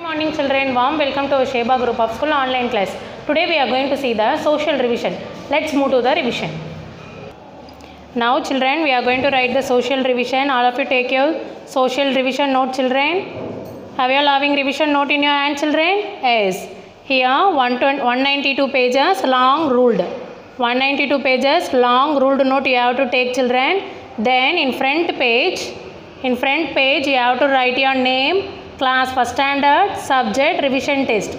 Morning children, warm welcome to Sheba Group of School online class. Today we are going to see the social revision. Let's move to the revision. Now children, we are going to write the social revision. All of you take your social revision note children. Have you all having revision note in your hand children? Yes. Here 192 pages long ruled. 192 pages long ruled note you have to take children. Then in front page you have to write your name, class first standard, subject, revision test.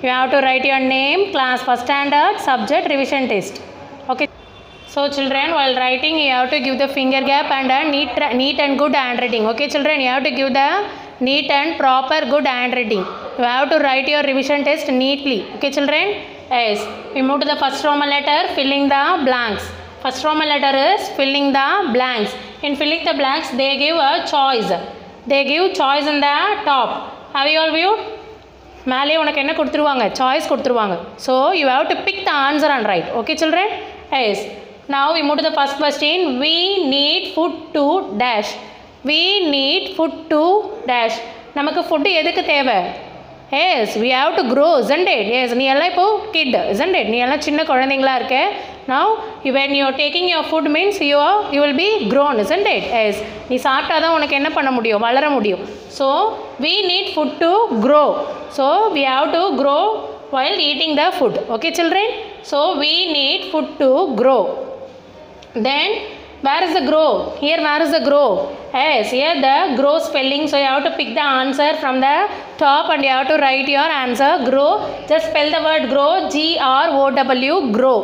You have to write your name, class first standard, subject, revision test. Okay. So children, while writing you have to give the finger gap and a neat and good handwriting. Okay children, you have to give the neat and proper good handwriting. You have to write your revision test neatly. Okay children? Yes. We move to the first Roman letter, filling the blanks. First Roman letter is filling the blanks. In filling the blanks, they give a choice. They give choice in the top. Have you all viewed? மேலே உனக்கு என்ன கொடுத்துருவாங்க choice கொடுத்துருவாங்க. So you have to pick the answer and write. Okay children? Yes. Now we move to the first question. We need food to dash. We need food to dash. நமக்கு food எதுக்கு தேவை? Yes, we have to grow, isn't it? Yes, நீ எல்லாம் இப்போ kid, isn't it? நீ எல்லாம் சின்ன குழந்தைங்களா இருக்க. Now, when you are taking your food means you will be grown, isn't it? Yes, நீ சாப்பிட்டா தான் உனக்கு என்ன பண்ண முடியும்? வளர முடியும். So, we need food to grow. So, we have to grow while eating the food. Okay, children? So, we need food to grow. Then, where is the grow? Here, where is the grow? Yes, here the grow spelling. So, you have to pick the answer from the top and you have to write your answer. Grow. Just spell the word grow. G-R-O-W, grow.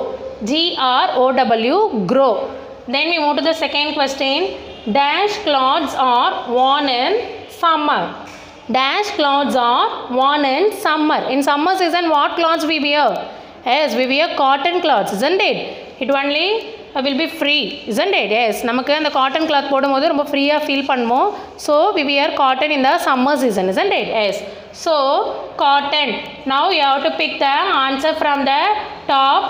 G-R-O-W, grow. Then we move to the second question. Dash clothes are worn in summer. Dash clothes are worn in summer. In summer season, what clothes we wear? Yes, we wear cotton clothes, isn't it? It only will be free, isn't it? Yes, நமக்கு அந்த cotton cloth போடும்போது ரொம்ப ஃப்ரீயா feel பண்ணுவோம். So we wear cotton in the summer season, isn't it? Yes. So cotton. Now you have to pick the answer from the top,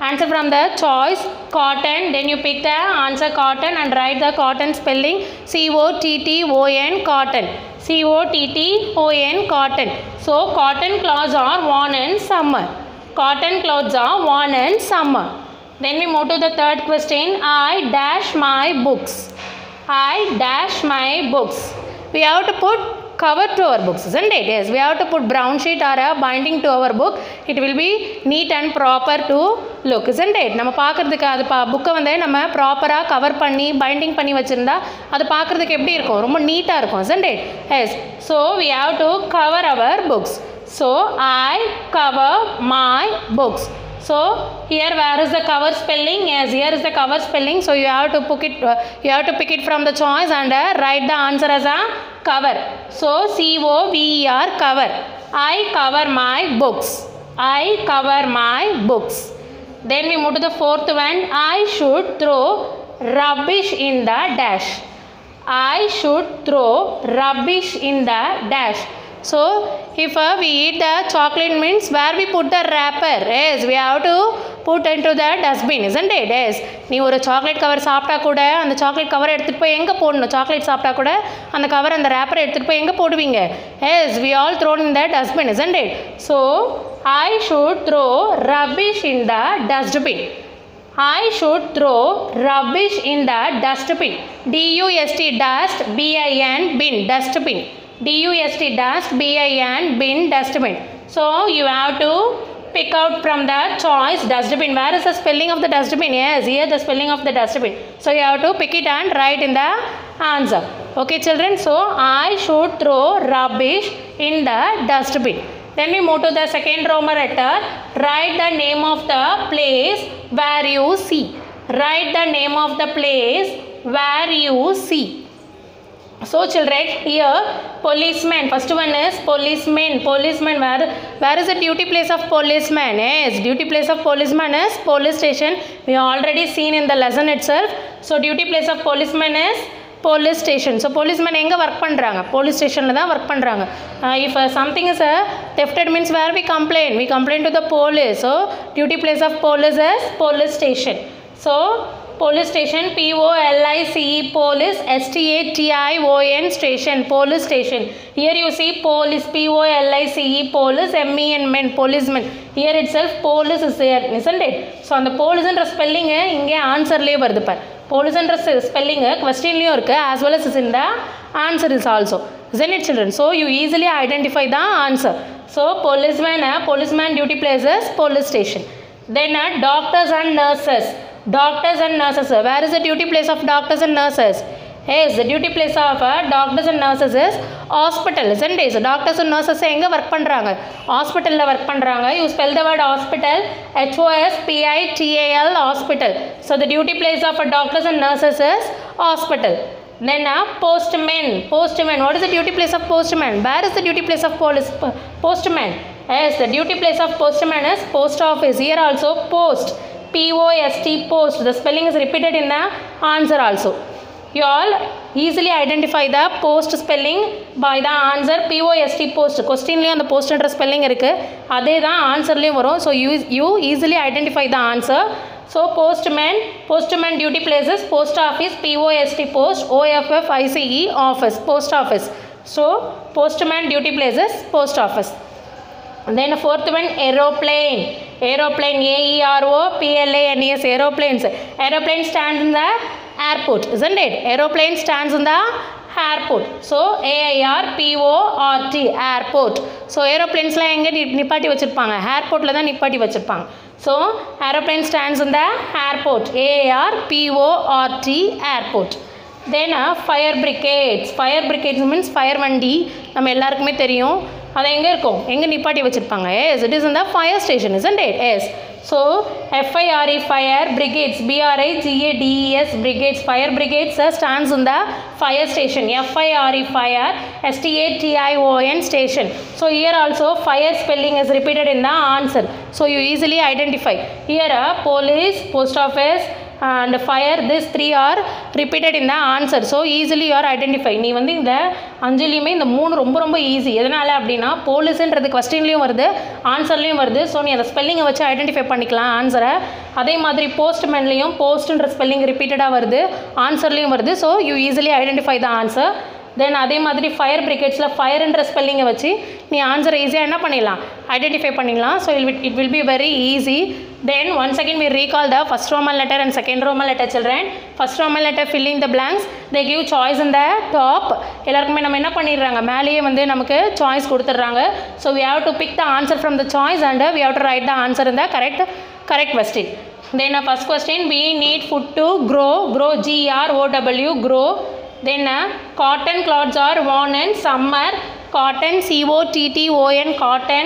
answer from the choice cotton. Then you pick the answer cotton and write the cotton spelling C-O-T-T-O-N cotton. C-O-T-T-O-N cotton. So cotton clothes are worn in summer. Cotton clothes are worn in summer. Then we move to the third question. I dash my books. I dash my books. We have to put cover to our books, isn't it? Yes, we have to put brown sheet or a binding to our book. It will be neat and proper to look, isn't it? நம்ம பார்க்கிறதுக்கு அது புக்கை வந்து நம்ம ப்ராப்பராக cover பண்ணி binding பண்ணி வச்சுருந்தா அது பார்க்குறதுக்கு எப்படி இருக்கும்? ரொம்ப நீட்டாக இருக்கும், isn't it? Yes. So we have to cover our books. So I cover my books. So here where is the cover spelling? Yes, here is the cover spelling. So you have to pick it from the choice and write the answer as a cover. So C-O-V-E-R cover. I cover my books. I cover my books. Then we move to the fourth one. I should throw rubbish in the dash. I should throw rubbish in the dash. So, if we eat the chocolate means where we put the wrapper? Yes, we have to put into the dustbin, isn't it? Yes. நீ ஒரு chocolate cover சாப்பிட்டா கூட அந்த chocolate கவரை எடுத்துகிட்டு போய் எங்கே போடணும்? சாக்லேட் சாப்பிட்டா கூட அந்த கவர் அந்த ரேப்பரை எடுத்துகிட்டு போய் எங்கே போடுவீங்க? Yes, we all thrown in the dustbin, isn't it? So, I should throw rubbish in the dustbin. I should throw rubbish in the dustbin. D-U-S-T, dust, B-I-N, bin, dustbin. D-U-S-T, dust, B-I-N, bin, dustbin. So, you have to pick out from the choice dustbin. Where is the spelling of the dustbin? Yes, here the spelling of the dustbin. So, you have to pick it and write in the answer. Okay, children. So, I should throw rubbish in the dustbin. Then we move to the second Roman letter. Write the name of the place where you see. Write the name of the place where you see. So children, here policeman, first one is policeman. Policeman, where is the duty place of policeman? Yes, duty place of policeman is police station. We already seen in the lesson itself. So duty place of policeman is police station. So policeman எங்க work பண்றாங்க? Police stationல தான் work பண்றாங்க. If something is thefted means where we complain to the police. So duty place of police is police station. So police station, P-O-L-I-C-E, police, S-T-A-T-I-O-N, station, police station. Here you see police, P-O-L-I-C-E, police, M-E-N, men, policeman. Here itself police is there, isn't it? So அந்த police என்ற spelling இங்கே ஆன்சர்லேயே வருது பார். Police என்ற spelling questionலேயும் இருக்கு, as well as is in the answer is also. Isn't it, children? So you easily identify the answer. So policeman duty places, police station. Then doctors and nurses. Doctors and nurses. Where is the duty place of doctors and nurses? Yes, the duty place of doctors and nurses is hospital, isn't it? So doctors and nurses எங்க work பண்றாங்க? Hospitalல work பண்றாங்க. You spell the word hospital, H-O-S-P-I-T-A-L, hospital. So the duty place of doctors and nurses is hospital. Then postman. Postman. What is the duty place of postman? Where is the duty place of postman? Yes, the duty place of postman is post office. Here also post. P-O-S-T, post. The spelling is repeated in the answer also. You all easily identify the post spelling by the answer P-O-S-T, post. Question on the post and spelling irukku. Adhe da answer liyum varum. So you easily identify the answer. So postman duty places, post office, P-O-S-T, post, O-F-F-I-C-E, office, post office. So postman duty places, post office. And then fourth one, aeroplane. Aeroplane, A-E-R-O-P-L-A-N-E-S, aeroplanes. Aeroplane stands in the airport, isn't it? Aeroplane stands in the airport. So A-I-R-P-O-R-T, airport. So aeroplanes la enga nipati vechirpaanga, airport la da nipati vechirpaanga. So aeroplane stands in the airport, A-I-R-P-O-R-T, airport. Then fire brigades. Fire brigades means fire vandi, நம்ம எல்லாருக்குமே தெரியும். அது எங்க இருக்கும்? எங்க நிப்பாட்டி வச்சிருப்பாங்க? Yes, it is in the fire station, isn't it? Yes. So F-I-R-E, fire brigades, B-R-I-G-A-D-E-S, brigades, fire brigades stands in the fire station. F-I-R-E, fire, S-T-A-T-I-O-N, station. So here also fire spelling is repeated in the answer. So you easily identify. Here police, post office and fire, these three are repeated in the answer. So easily you are identify. நீ வந்து இந்த அஞ்சலியுமே இந்த மூணு ரொம்ப easy. எதனால அப்படின்னா போலீஸ்ன்றது கொஸ்டின்லேயும் வருது, ஆன்சர்லேயும் வருது. ஸோ நீ அந்த ஸ்பெல்லிங்கை வச்சு ஐடென்டிஃபை பண்ணிக்கலாம் ஆன்சரை. அதே மாதிரி போஸ்ட்மேன்லேயும் போஸ்ட்ன்ற ஸ்பெல்லிங் ரிப்பீட்டடாக வருது, ஆன்சர்லேயும் வருது. So you easily identify the answer. Then அதே மாதிரி ஃபயர் பிரிகேட்ஸில் ஃபயர்ன்ற ஸ்பெல்லிங்கை வச்சு நீ ஆன்சரை ஈஸியாக என்ன பண்ணிடலாம், ஐடென்டிஃபை பண்ணிடலாம். So it will be very easy. Then once again we recall the first Roman letter and second Roman letter, children. First Roman letter, filling the blanks. They give choice in the top. எல்லாருக்குமே நம்ம என்ன பண்ணிடுறாங்க, மேலேயே வந்து நமக்கு choice கொடுத்துட்றாங்க. So we have to pick the answer from the choice and we have to write the answer in the correct question. Then first question, we need food to grow, G-R-O-W, grow. Then cotton cloths are worn in summer, cotton, C-O-T-T-O-N, cotton.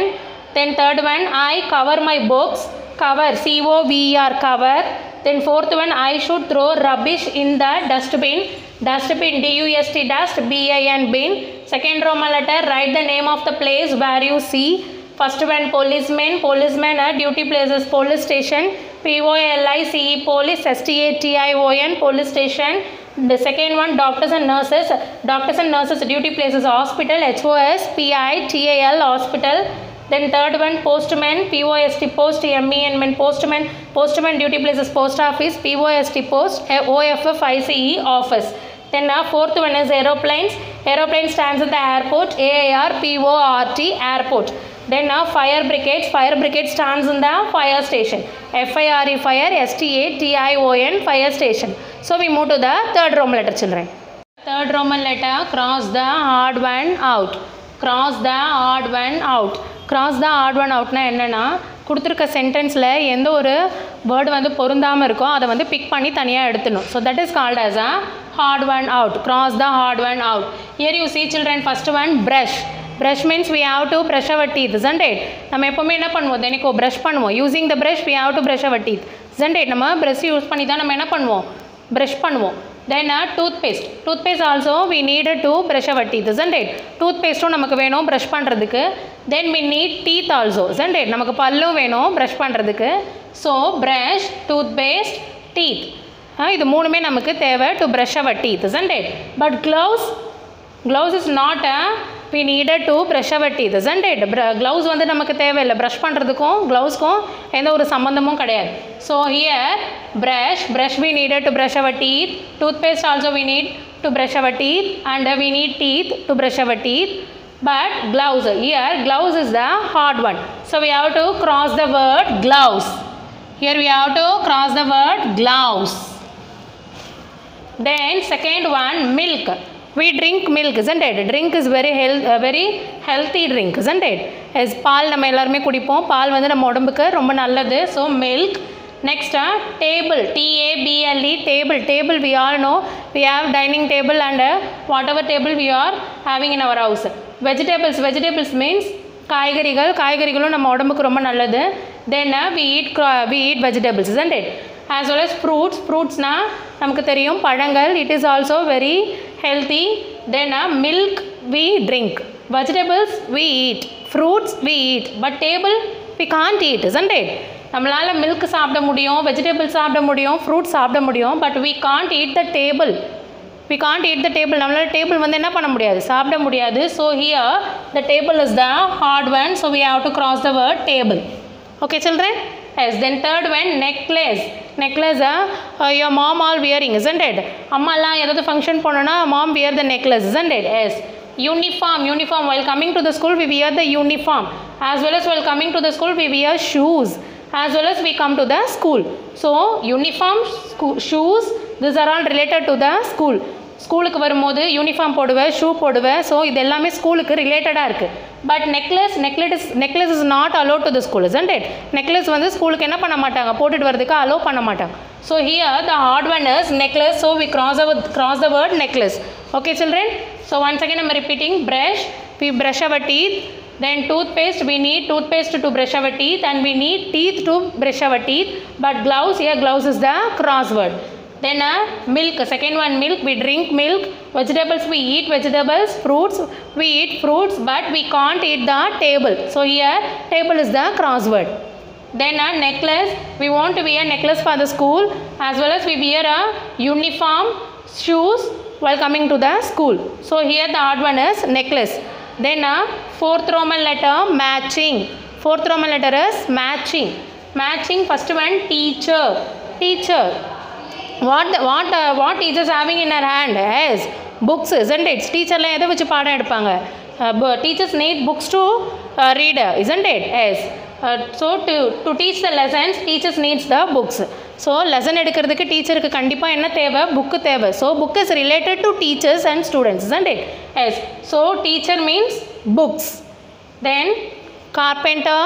Then third one, I cover my books, cover, C-O-V-E-R, cover. Then fourth one, I should throw rubbish in the dustbin, dustbin, D-U-S-T, dust, B-I-N, bin. Second Roman letter, write the name of the place where you see. First one, policeman, duty places, police station, P-O-L-I-C-E, police, S-T-A-T-I-O-N, police station. The second one, doctors and nurses, duty places, hospital, H-O-S-P-I-T-A-L, hospital. Then third one, postman, P-O-S-T, post, M-E-N, postman, duty places, post office, P-O-S-T, post, O-F-F-I-C-E, office. Then fourth one is aeroplanes. Aeroplane stands at the airport, A-I-R-P-O-R-T, airport. Then fire brigade stands in the fire station, F-I-R-E, fire, S-T-A-T-I-O-N, fire station. So we move to the third Roman letter, children. Third Roman letter, cross the odd one out. Cross the odd one out. Cross the odd one out na என்னன்னா, கொடுத்துருக்க சென்டென்ஸில் எந்த ஒரு word வந்து பொருந்தாமல் இருக்கோ அதை வந்து big பண்ணி தனியாக எடுத்துடணும். So that is called as a odd one out. Cross the odd one out. Here you see, children, first one, brush. Brush means we have to brush our teeth, isn't it? நம்ம எப்போவுமே என்ன பண்ணுவோம், தினைக்கும் brush பண்ணுவோம். Using the brush we have to brush our teeth, isn't it? நம்ம brush use பண்ணி தான் நம்ம என்ன பண்ணுவோம், brush பண்ணுவோம். Then toothpaste also we need to brush our teeth, isn't it? Toothpaste நமக்கு வேணும் brush பண்ணுறதுக்கு. Then we need teeth also, isn't it? நமக்கு பல்லும் வேணும் brush பண்ணுறதுக்கு. So brush, toothpaste, teeth. இது மூணுமே நமக்கு தேவை to brush our teeth, isn't it? But gloves is not a we needed to brush our teeth, isn't it? Gloves வந்து நமக்கு தேவையில்லை, ப்ரஷ் பண்ணுறதுக்கும் க்ளவுஸ்க்கும் எந்த ஒரு சம்மந்தமும் கிடையாது. So here brush we needed to brush our teeth, toothpaste also we need to brush our teeth, and we need teeth to brush our teeth. But gloves, here gloves is the hard one, so we have to cross the word gloves. Here we have to cross the word gloves. Then second one, milk. We drink milk, isn't it? Drink is very healthy drink, isn't it? As பால் நம்ம எல்லாருமே குடிப்போம், பால் வந்து நம்ம உடம்புக்கு ரொம்ப நல்லது. So milk. Next table, table. Table we all know, we have dining table and whatever table we are having in our house. Vegetables means காய்கறிகளும் நம்ம உடம்புக்கு ரொம்ப நல்லது. Then we eat vegetables, isn't it? As well as fruits na நமக்கு தெரியும், பழங்கள், it is also very healthy. Then milk we drink, vegetables we eat, fruits we eat, but table we can't eat, isn't it? நம்மளால milk சாப்பிட முடியும், vegetables சாப்பிட முடியும், fruits சாப்பிட முடியும், but we can't eat the table. We can't eat the table. நம்மளால table வந்து என்ன பண்ண முடியாது, சாப்பிட முடியாது. So here the table is the hard one, so we have to cross the word table. Okay children? Yes. Then third one, necklace. Your mom all wearing, isn't it? அம்மாலாம் ஏதாவது function போனோன்னா mom wear the necklace, isn't it? Yes. Uniform, while coming to the school we wear the uniform, as well as while coming to the school we wear shoes, as well as we come to the school. So uniform, shoes, these are all related to the school. ஸ்கூலுக்கு வரும்போது uniform போடுவேன், shoe போடுவேன். So இது எல்லாமே ஸ்கூலுக்கு ரிலேட்டடாக இருக்குது. But necklace is not allowed to the school, isn't it? Necklace வந்து ஸ்கூலுக்கு என்ன பண்ண மாட்டாங்க, போட்டுட்டு வரதுக்கு அலோவ் பண்ண மாட்டாங்க. So here the hard one is necklace, so we cross the word necklace. Okay children? So once again I am repeating, we brush our teeth. Then toothpaste, we need toothpaste to brush our teeth, and we need teeth to brush our teeth. But gloves, here gloves is the crossword. Then milk, second one, milk, we drink milk. Vegetables, we eat vegetables. Fruits, we eat fruits, but we can't eat the table. So here table is the crossword. Then necklace, we want to wear necklace for the school, as well as we wear a uniform, shoes while coming to the school. So here the odd one is necklace. Then fourth Roman letter, matching. Fourth Roman letter is matching. First one, teacher. What teachers having in her hand? Yes, books, isn't it? Teacher la edha vechu paadam edupanga. Teachers need books to read, isn't it? Yes. So to teach the lessons, teachers needs the books. So lesson எடுக்கிறதுக்கு டீச்சருக்கு கண்டிப்பாக என்ன தேவை, book தேவை. So book is related to teachers and students, isn't it? Yes. So teacher means books. Then carpenter.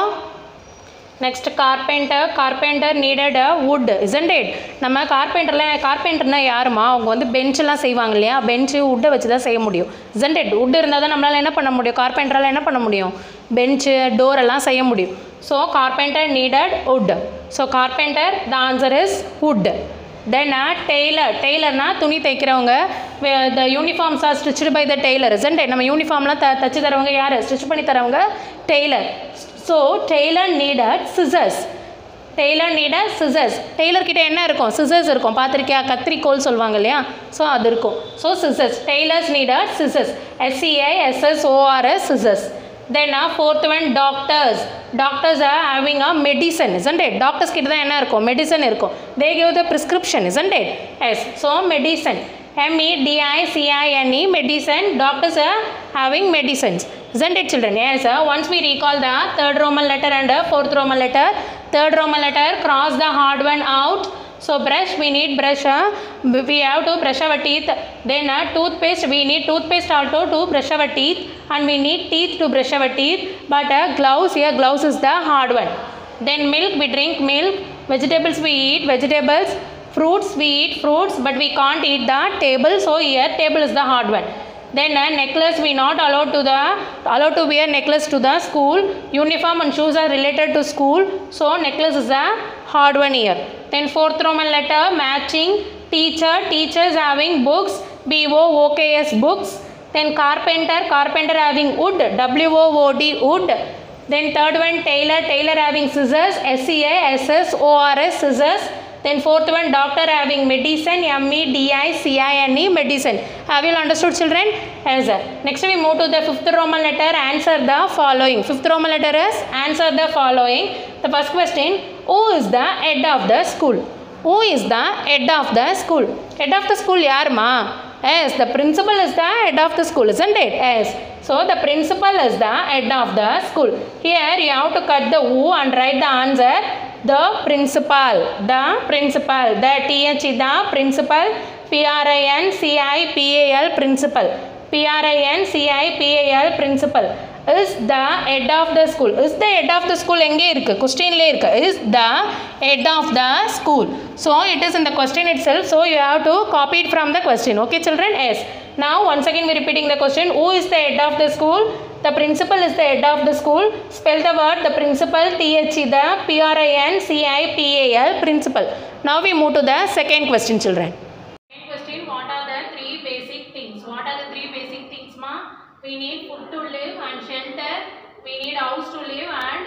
Next carpenter needed a wood, isn't it? நம்ம கார்பெண்டர்னா யாருமா, அவங்க வந்து பெஞ்செல்லாம் செய்வாங்க இல்லையா, பெஞ்சு வுட்டை வச்சு தான் செய்ய முடியும், isn't it? வுட் இருந்தால் தான் நம்மளால் என்ன பண்ண முடியும், கார்பெண்டரால் என்ன பண்ண முடியும், பெஞ்சு டோரெல்லாம் செய்ய முடியும். So carpenter needed wood. So carpenter, the answer is wood. Then டெய்லர்னா துணி தைக்கிறவங்க, the uniforms are stitched by the tailor, isn't it? நம்ம யூனிஃபார்ம்லாம் தச்சு தரவங்க யார், ஸ்டிச் பண்ணி தரவங்க tailor. So tailor needed scissors. Tailor கிட்ட என்ன இருக்கும், scissors இருக்கும், பார்த்துருக்கியா, கத்திரிக்கோல் சொல்லுவாங்க இல்லையா, ஸோ அது இருக்கும். So scissors, tailors needed scissors, SCISSORS, scissors. Then fourth one, doctors are having a medicine, isn't it? Doctors கிட்ட தான் என்ன இருக்கும், மெடிசன் இருக்கும். They give the prescription, isn't it? Yes. So medicine, MEDICINE, medicine. Doctors are having medicines, isn't it children? Yes. Once we recall the third Roman letter and fourth Roman letter. Third Roman letter, cross the hard one out. So brush, we need brush, we have to brush our teeth. Then toothpaste, we need toothpaste also to brush our teeth, and we need teeth to brush our teeth. But gloves, here gloves is the hard one. Then milk, we drink milk. Vegetables, we eat vegetables. Fruits, we eat fruits, but we can't eat the table. So here table is the hard one. Then necklace, we not allowed to wear necklace to the school. Uniform and shoes are related to school, so necklace is the hard one here. Then fourth Roman letter, matching. Teachers having books, BOOKS, books. Then carpenter having wood, WOOD, wood. Then third one, tailor having scissors, SCISSORS, scissors. Then fourth one, doctor having medicine, medicine, medicine. Have you understood, children? Yes, sir. Next we move to the fifth Roman letter. Answer the following. Fifth Roman letter is answer the following. The first question, who is the head of the school? Who is the head of the school? Head of the school yaar ma? Yes, the principal is the head of the school, isn't it? Yes. So the principal is the head of the school. Here you have to cut the who and write the answer. The principal. The principal. The th is the principal. Principal. Principal. Principal. Principal. Is the head of the school. Is the head of the school enge irukku? Question le irukku. Is the head of the school. So it is in the question itself. So you have to copy it from the question. Okay, children? Yes. Now once again we are repeating the question. Who is the head of the school? The principal is the head of the school. Spell the word the principal. The principal. Principal. Now we move to the second question, children. Second question. What are the three basic things? What are the three basic things, ma? We need food to live and shelter. We need house to live and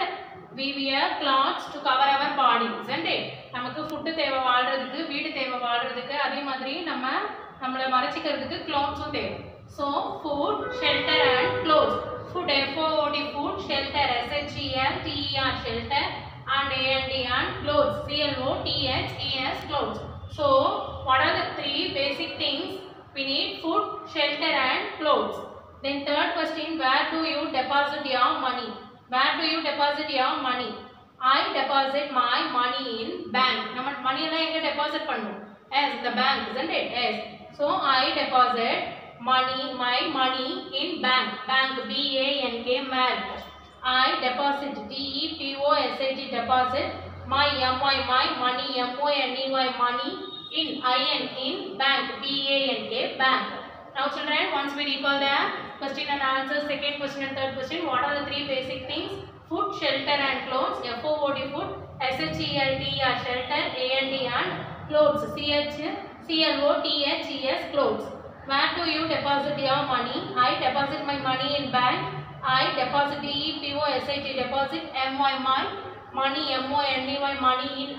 we wear clothes to cover our body, isn't it? நமக்கு food தேவை வாழ்றதுக்கு, வீடு தேவை வாழ்றதுக்கு, அதே மாதிரி நம்மள மறைச்சிக்கிறதுக்கு clothes-உம் தேவை. So food, shelter and clothes. Food, FOOD, food, shelter, SHELTER, shelter, and AND and clothes, CLOTHES, clothes. So what are the three basic things? We need food, shelter and clothes. Then third question, where do you deposit your money? Where do you deposit your money? I deposit my money in bank. நம்ம money எல்லாம் எங்க deposit பண்ணுவோம்? Yes, the bank, isn't it? Yes. So I deposit my money in bank. Bank, BANK, bank. I deposit, DEPOSIT, deposit my money, MONEY, money in bank, BANK, bank. Now children, once we recall the question and answer, second question and third question, what are the three basic things? Food, shelter and clothes. FOOD, food, SHELTER, shelter, AND and clothes, CLOTHES, clothes. Where do you deposit your money? I deposit my money in bank. I deposit DEPOSIT, deposit MONEY, money in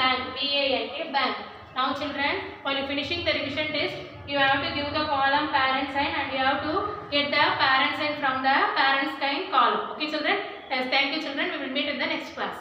bank, BANK, bank. Now children, while you finishing the revision test, you have to give the column parent sign and you have to get the parent sign from the parent sign column. Okay children? Yes, thank you children. We will meet in the next class.